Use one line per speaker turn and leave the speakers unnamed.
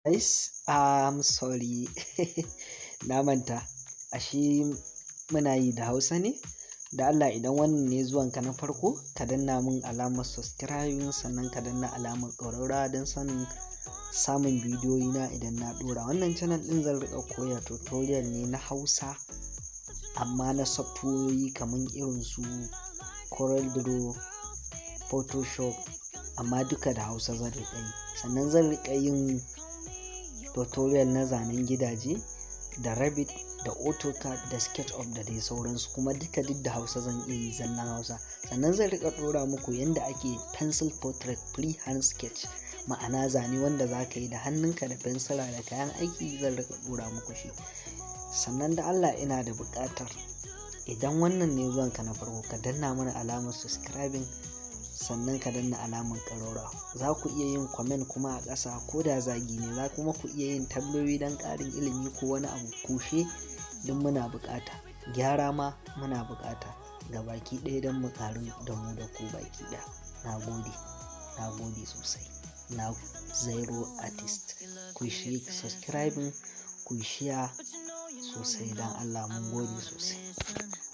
Guys, I'm sorry. Na manta. Ashe muna yi da Hausa ne? Da Allah idan wannan ne zuwanka na farko, ka danna mun alamar subscribing sannan ka danna alamar ƙararrawa don samun bidiyoyi na idan na ɗora. Wannan channel ɗin zan riƙa koya tutorial ne na Hausa amma na softwayoyi kamar irin su coreldraw, Photoshop amma duka da Hausa zan riƙa yi. Sannan zan riƙa yin tutorial na zanen gidaje da Revit da AutoCAD da Sketchup da dai sauransu kuma duka duk da Hausa zan iya yi zallan Hausa. Sannan zan riƙa ɗora muku yanda ake pencil portrait freehand sketch, ma'ana zane wanda za ka yi da hannunka da fensira da kayan aiki zan riƙa ɗora muku shi. Sannan da Allah ina da buƙatar idan wannan ne zuwanka na farko ka danna mana alamar subscribing sannan ka danna alamar ƙararrawa. Za ku iya yin comment kuma a ƙasa ko da zagi ne, za kuma ku iya yin tambayoyi don ƙarin ilimi ko wani abu kushe don muna buƙata. Gyara ma muna buƙata ga baki ɗaya don mu ƙaru da mu da ku baki ɗaya. Na gode sosai. Na Zero Artist. Ku shi subscribing, ku share sosai don Allah mun gode sosai.